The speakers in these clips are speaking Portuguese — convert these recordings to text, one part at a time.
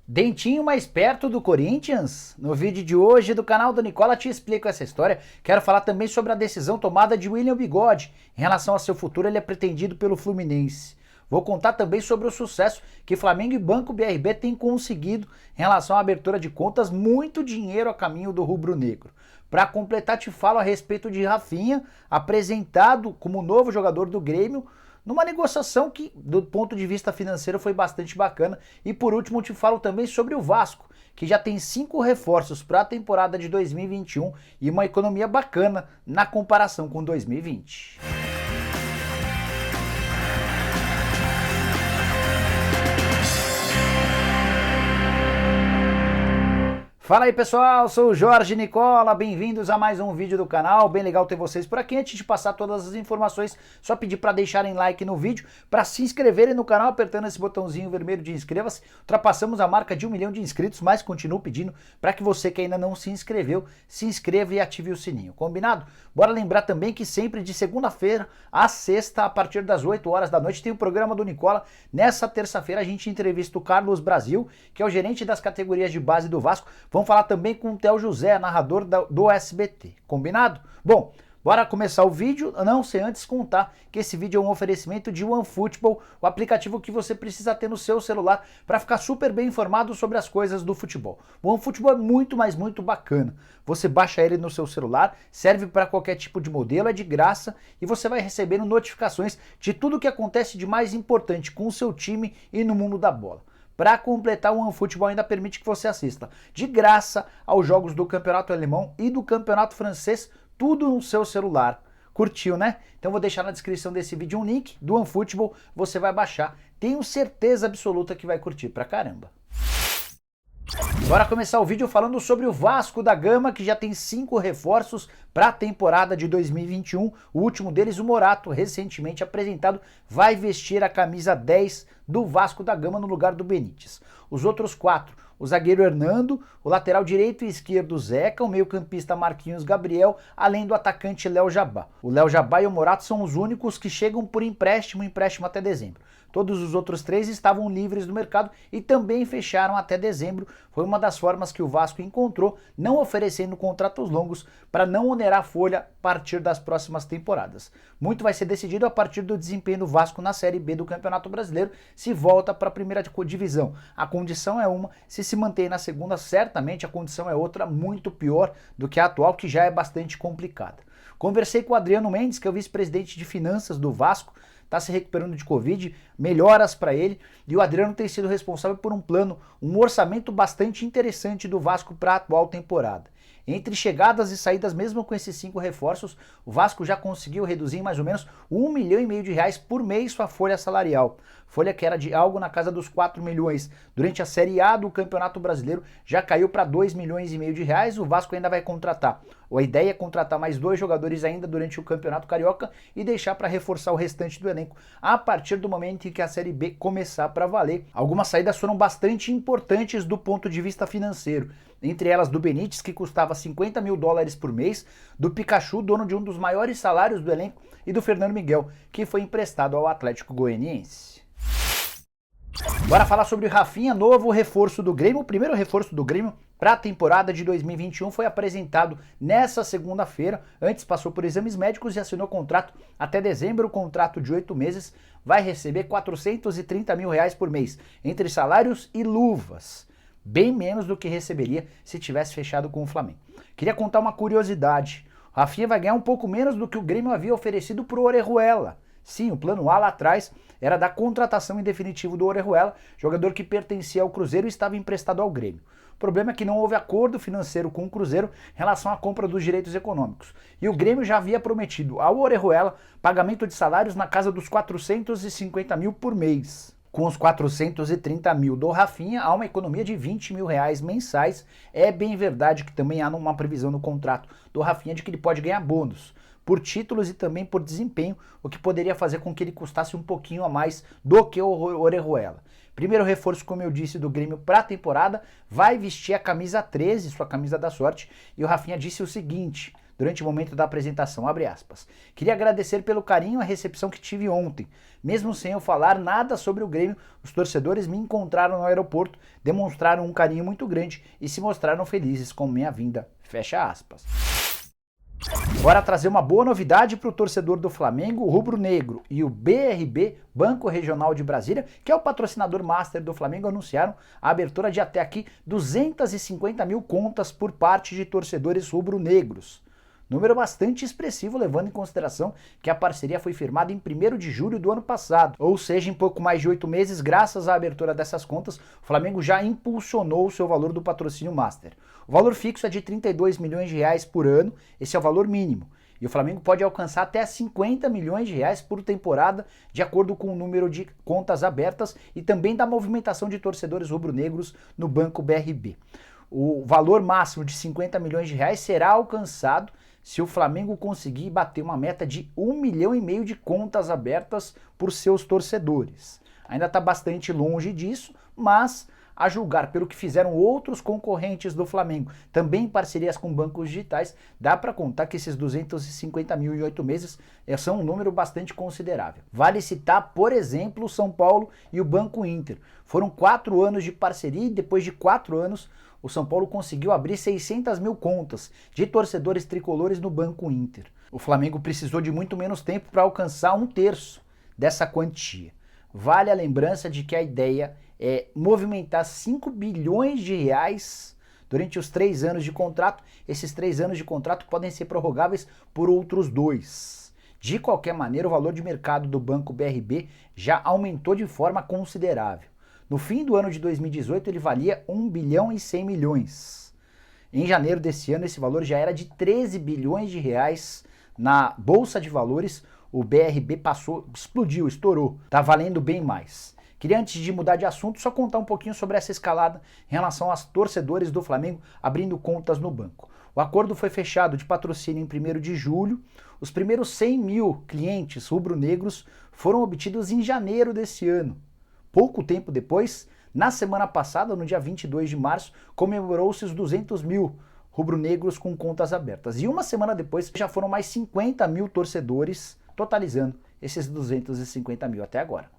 Dentinho mais perto do Corinthians? No vídeo de hoje do canal do Nicola te explico essa história. Quero falar também sobre a decisão tomada de William Bigode. Em relação ao seu futuro, ele é pretendido pelo Fluminense. Vou contar também sobre o sucesso que Flamengo e Banco BRB têm conseguido em relação à abertura de contas, muito dinheiro a caminho do rubro-negro. Para completar, te falo a respeito de Rafinha, apresentado como novo jogador do Grêmio, numa negociação que, do ponto de vista financeiro, foi bastante bacana. E por último, te falo também sobre o Vasco, que já tem 5 reforços para a temporada de 2021 e uma economia bacana na comparação com 2020. Fala aí pessoal, sou o Jorge Nicola, bem-vindos a mais um vídeo do canal, bem legal ter vocês por aqui. Antes de passar todas as informações, só pedir para deixarem like no vídeo, para se inscreverem no canal apertando esse botãozinho vermelho de inscreva-se. Ultrapassamos a marca de 1 milhão de inscritos, mas continuo pedindo para que você que ainda não se inscreveu, se inscreva e ative o sininho, combinado? Bora lembrar também que sempre de segunda-feira a sexta, a partir das 8 horas da noite, tem o programa do Nicola. Nessa terça-feira a gente entrevista o Carlos Brasil, que é o gerente das categorias de base do Vasco. Vamos falar também com o Theo José, narrador do SBT. Combinado? Bom, bora começar o vídeo, não sem antes contar que esse vídeo é um oferecimento de OneFootball, o aplicativo que você precisa ter no seu celular para ficar super bem informado sobre as coisas do futebol. O OneFootball é muito, mas muito bacana. Você baixa ele no seu celular, serve para qualquer tipo de modelo, é de graça e você vai recebendo notificações de tudo o que acontece de mais importante com o seu time e no mundo da bola. Para completar, o OneFootball ainda permite que você assista de graça aos jogos do Campeonato Alemão e do Campeonato Francês, tudo no seu celular. Curtiu, né? Então vou deixar na descrição desse vídeo um link do OneFootball, você vai baixar. Tenho certeza absoluta que vai curtir pra caramba. Bora começar o vídeo falando sobre o Vasco da Gama, que já tem 5 reforços para a temporada de 2021. O último deles, o Morato, recentemente apresentado, vai vestir a camisa 10 do Vasco da Gama no lugar do Benítez. Os outros 4, o zagueiro Hernando, o lateral direito e esquerdo Zeca, o meio-campista Marquinhos Gabriel, além do atacante Léo Jabá. O Léo Jabá e o Morato são os únicos que chegam por empréstimo até dezembro. Todos os outros 3 estavam livres do mercado e também fecharam até dezembro. Foi uma das formas que o Vasco encontrou, não oferecendo contratos longos para não onerar a folha a partir das próximas temporadas. Muito vai ser decidido a partir do desempenho do Vasco na Série B do Campeonato Brasileiro, se volta para a primeira divisão. A condição é uma, se mantém na segunda, certamente a condição é outra, muito pior do que a atual, que já é bastante complicada. Conversei com o Adriano Mendes, que é o vice-presidente de finanças do Vasco, está se recuperando de Covid, melhoras para ele, e o Adriano tem sido responsável por um plano, um orçamento bastante interessante do Vasco para a atual temporada. Entre chegadas e saídas, mesmo com esses 5 reforços, o Vasco já conseguiu reduzir em mais ou menos R$1,5 milhão por mês sua folha salarial. Folha que era de algo na casa dos 4 milhões durante a Série A do Campeonato Brasileiro, já caiu para R$2,5 milhões. O Vasco ainda vai contratar. A ideia é contratar mais 2 jogadores ainda durante o Campeonato Carioca e deixar para reforçar o restante do elenco a partir do momento em que a Série B começar para valer. Algumas saídas foram bastante importantes do ponto de vista financeiro. Entre elas do Benítez, que custava $50 mil por mês, do Pikachu, dono de um dos maiores salários do elenco, e do Fernando Miguel, que foi emprestado ao Atlético Goianiense. Bora falar sobre o Rafinha, novo reforço do Grêmio. O primeiro reforço do Grêmio para a temporada de 2021 foi apresentado nessa segunda-feira. Antes passou por exames médicos e assinou contrato até dezembro, contrato de 8 meses. Vai receber R$430 mil por mês, entre salários e luvas. Bem menos do que receberia se tivesse fechado com o Flamengo. Queria contar uma curiosidade. O Rafinha vai ganhar um pouco menos do que o Grêmio havia oferecido para o Orejuela. Sim, o plano A lá atrás era da contratação em definitivo do Orejuela, jogador que pertencia ao Cruzeiro e estava emprestado ao Grêmio. O problema é que não houve acordo financeiro com o Cruzeiro em relação à compra dos direitos econômicos. E o Grêmio já havia prometido ao Orejuela pagamento de salários na casa dos R$450 mil por mês. Com os 430 mil do Rafinha, há uma economia de R$20 mil mensais. É bem verdade que também há uma previsão no contrato do Rafinha de que ele pode ganhar bônus por títulos e também por desempenho, o que poderia fazer com que ele custasse um pouquinho a mais do que o Orejuela. Primeiro reforço, como eu disse, do Grêmio para a temporada, vai vestir a camisa 13, sua camisa da sorte, e o Rafinha disse o seguinte: durante o momento da apresentação, abre aspas. Queria agradecer pelo carinho e a recepção que tive ontem. Mesmo sem eu falar nada sobre o Grêmio, os torcedores me encontraram no aeroporto, demonstraram um carinho muito grande e se mostraram felizes com minha vinda. Fecha aspas. Bora trazer uma boa novidade para o torcedor do Flamengo, o rubro-negro e o BRB, Banco Regional de Brasília, que é o patrocinador master do Flamengo, anunciaram a abertura de até aqui 250 mil contas por parte de torcedores rubro-negros. Número bastante expressivo, levando em consideração que a parceria foi firmada em 1º de julho do ano passado. Ou seja, em pouco mais de 8 meses, graças à abertura dessas contas, o Flamengo já impulsionou o seu valor do patrocínio master. O valor fixo é de 32 milhões de reais por ano, esse é o valor mínimo. E o Flamengo pode alcançar até 50 milhões de reais por temporada, de acordo com o número de contas abertas e também da movimentação de torcedores rubro-negros no Banco BRB. O valor máximo de 50 milhões de reais será alcançado se o Flamengo conseguir bater uma meta de 1,5 milhão de contas abertas por seus torcedores. Ainda está bastante longe disso, mas a julgar pelo que fizeram outros concorrentes do Flamengo, também em parcerias com bancos digitais, dá para contar que esses 250 mil em 8 meses são um número bastante considerável. Vale citar, por exemplo, o São Paulo e o Banco Inter. Foram 4 anos de parceria e depois de 4 anos o São Paulo conseguiu abrir 600 mil contas de torcedores tricolores no Banco Inter. O Flamengo precisou de muito menos tempo para alcançar 1/3 dessa quantia. Vale a lembrança de que a ideia é movimentar 5 bilhões de reais durante os 3 anos de contrato. Esses 3 anos de contrato podem ser prorrogáveis por outros 2. De qualquer maneira, o valor de mercado do Banco BRB já aumentou de forma considerável. No fim do ano de 2018, ele valia 1 bilhão e 100 milhões. Em janeiro desse ano, esse valor já era de 13 bilhões de reais na Bolsa de Valores. O BRB explodiu, estourou. Tá valendo bem mais. Queria, antes de mudar de assunto, só contar um pouquinho sobre essa escalada em relação aos torcedores do Flamengo abrindo contas no banco. O acordo foi fechado de patrocínio em 1º de julho. Os primeiros 100 mil clientes rubro-negros foram obtidos em janeiro desse ano. Pouco tempo depois, na semana passada, no dia 22 de março, comemorou-se os 200 mil rubro-negros com contas abertas. E uma semana depois, já foram mais 50 mil torcedores, totalizando esses 250 mil até agora.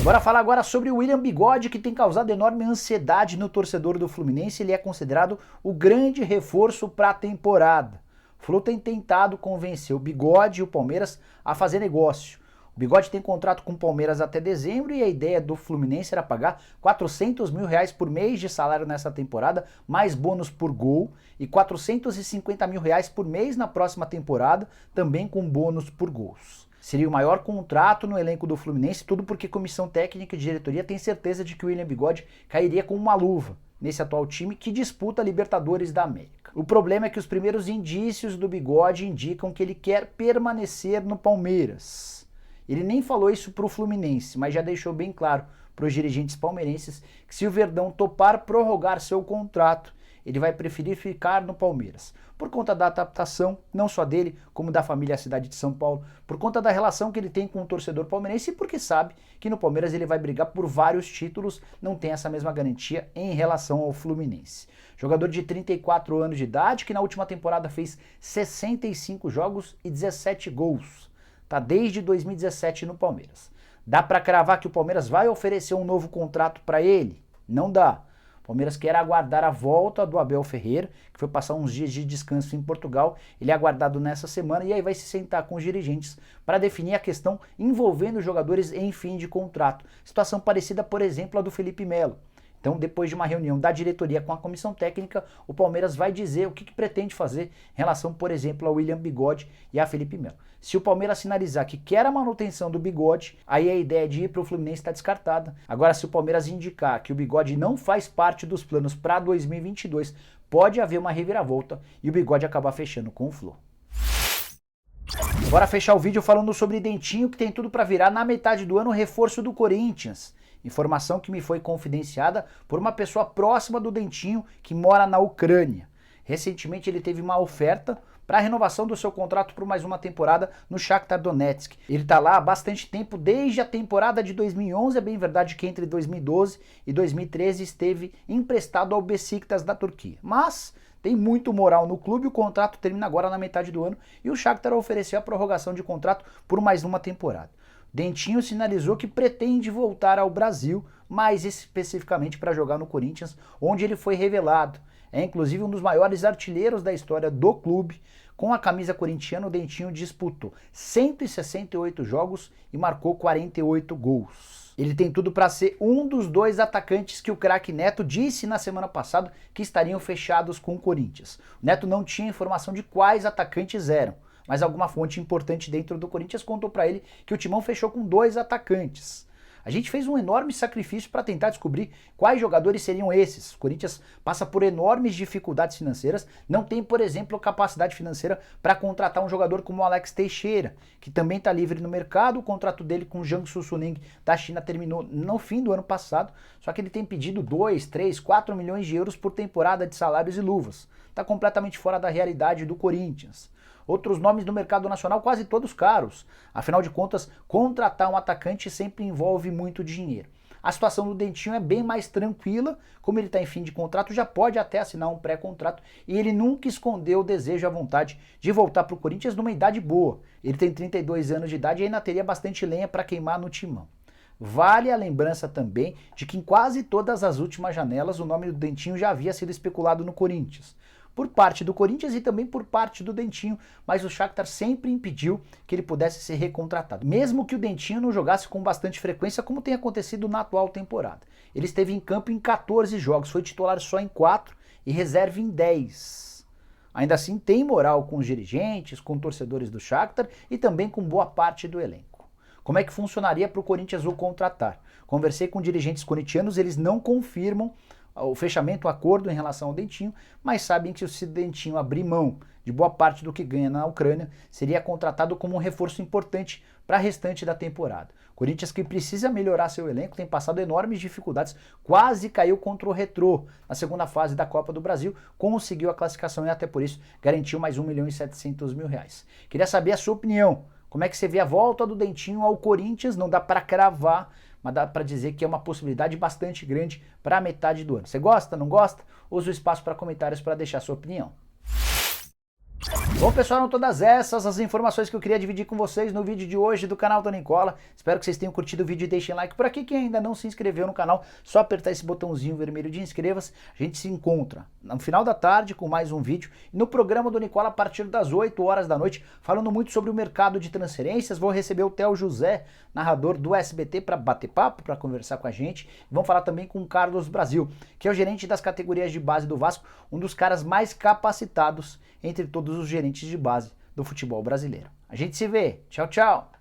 Bora falar agora sobre o William Bigode, que tem causado enorme ansiedade no torcedor do Fluminense. Ele é considerado o grande reforço para a temporada. O Flu tem tentado convencer o Bigode e o Palmeiras a fazer negócio. O Bigode tem contrato com o Palmeiras até dezembro e a ideia do Fluminense era pagar 400 mil reais por mês de salário nessa temporada, mais bônus por gol, e 450 mil reais por mês na próxima temporada, também com bônus por gols. Seria o maior contrato no elenco do Fluminense, tudo porque comissão técnica e diretoria tem certeza de que o William Bigode cairia com uma luva nesse atual time que disputa a Libertadores da América. O problema é que os primeiros indícios do Bigode indicam que ele quer permanecer no Palmeiras. Ele nem falou isso para o Fluminense, mas já deixou bem claro para os dirigentes palmeirenses que se o Verdão topar prorrogar seu contrato, ele vai preferir ficar no Palmeiras. Por conta da adaptação, não só dele, como da família à cidade de São Paulo, por conta da relação que ele tem com o torcedor palmeirense e porque sabe que no Palmeiras ele vai brigar por vários títulos, não tem essa mesma garantia em relação ao Fluminense. Jogador de 34 anos de idade, que na última temporada fez 65 jogos e 17 gols. Tá desde 2017 no Palmeiras. Dá para cravar que o Palmeiras vai oferecer um novo contrato para ele? Não dá. O Palmeiras quer aguardar a volta do Abel Ferreira, que foi passar uns dias de descanso em Portugal. Ele é aguardado nessa semana e aí vai se sentar com os dirigentes para definir a questão envolvendo os jogadores em fim de contrato. Situação parecida, por exemplo, à do Felipe Melo. Então, depois de uma reunião da diretoria com a comissão técnica, o Palmeiras vai dizer o que pretende fazer em relação, por exemplo, ao William Bigode e a Felipe Melo. Se o Palmeiras sinalizar que quer a manutenção do Bigode, aí a ideia de ir para o Fluminense está descartada. Agora, se o Palmeiras indicar que o Bigode não faz parte dos planos para 2022, pode haver uma reviravolta e o Bigode acabar fechando com o Flu. Bora fechar o vídeo falando sobre Dentinho, que tem tudo para virar na metade do ano o reforço do Corinthians. Informação que me foi confidenciada por uma pessoa próxima do Dentinho que mora na Ucrânia. Recentemente ele teve uma oferta para a renovação do seu contrato por mais uma temporada no Shakhtar Donetsk. Ele está lá há bastante tempo, desde a temporada de 2011, é bem verdade que entre 2012 e 2013 esteve emprestado ao Besiktas da Turquia. Mas tem muito moral no clube, o contrato termina agora na metade do ano e o Shakhtar ofereceu a prorrogação de contrato por mais uma temporada. Dentinho sinalizou que pretende voltar ao Brasil, mais especificamente para jogar no Corinthians, onde ele foi revelado. É inclusive um dos maiores artilheiros da história do clube. Com a camisa corintiana, o Dentinho disputou 168 jogos e marcou 48 gols. Ele tem tudo para ser um dos dois atacantes que o craque Neto disse na semana passada que estariam fechados com o Corinthians. O Neto não tinha informação de quais atacantes eram, mas alguma fonte importante dentro do Corinthians contou para ele que o Timão fechou com 2 atacantes. A gente fez um enorme sacrifício para tentar descobrir quais jogadores seriam esses. O Corinthians passa por enormes dificuldades financeiras, não tem, por exemplo, capacidade financeira para contratar um jogador como o Alex Teixeira, que também está livre no mercado. O contrato dele com o Jiangsu Suning da China terminou no fim do ano passado, só que ele tem pedido 2, 3, 4 milhões de euros por temporada de salários e luvas. Está completamente fora da realidade do Corinthians. Outros nomes do mercado nacional, quase todos caros. Afinal de contas, contratar um atacante sempre envolve muito dinheiro. A situação do Dentinho é bem mais tranquila, como ele está em fim de contrato, já pode até assinar um pré-contrato e ele nunca escondeu o desejo e a vontade de voltar para o Corinthians numa idade boa. Ele tem 32 anos de idade e ainda teria bastante lenha para queimar no timão. Vale a lembrança também de que em quase todas as últimas janelas o nome do Dentinho já havia sido especulado no Corinthians. Por parte do Corinthians e também por parte do Dentinho, mas o Shakhtar sempre impediu que ele pudesse ser recontratado. Mesmo que o Dentinho não jogasse com bastante frequência, como tem acontecido na atual temporada. Ele esteve em campo em 14 jogos, foi titular só em 4 e reserva em 10. Ainda assim tem moral com os dirigentes, com torcedores do Shakhtar e também com boa parte do elenco. Como é que funcionaria para o Corinthians o contratar? Conversei com dirigentes corintianos, eles não confirmam o fechamento, o acordo em relação ao Dentinho, mas sabem que se o Dentinho abrir mão de boa parte do que ganha na Ucrânia, seria contratado como um reforço importante para a restante da temporada. Corinthians, que precisa melhorar seu elenco, tem passado enormes dificuldades, quase caiu contra o Retrô na segunda fase da Copa do Brasil, conseguiu a classificação e até por isso garantiu mais R$1.700.000. Queria saber a sua opinião. Como é que você vê a volta do Dentinho ao Corinthians? Não dá para cravar, mas dá para dizer que é uma possibilidade bastante grande para a metade do ano. Você gosta, não gosta? Use o espaço para comentários para deixar sua opinião. Bom, pessoal, eram todas essas as informações que eu queria dividir com vocês no vídeo de hoje do canal Tony Nicola. Espero que vocês tenham curtido o vídeo e deixem like por aqui. Quem ainda não se inscreveu no canal, só apertar esse botãozinho vermelho de inscreva-se. A gente se encontra no final da tarde com mais um vídeo e no programa do Nicola a partir das 8 horas da noite, falando muito sobre o mercado de transferências. Vou receber o Theo José, narrador do SBT, para bater papo, para conversar com a gente. Vamos falar também com o Carlos Brasil, que é o gerente das categorias de base do Vasco, um dos caras mais capacitados entre todos os gerentes de base do futebol brasileiro. A gente se vê. Tchau, tchau.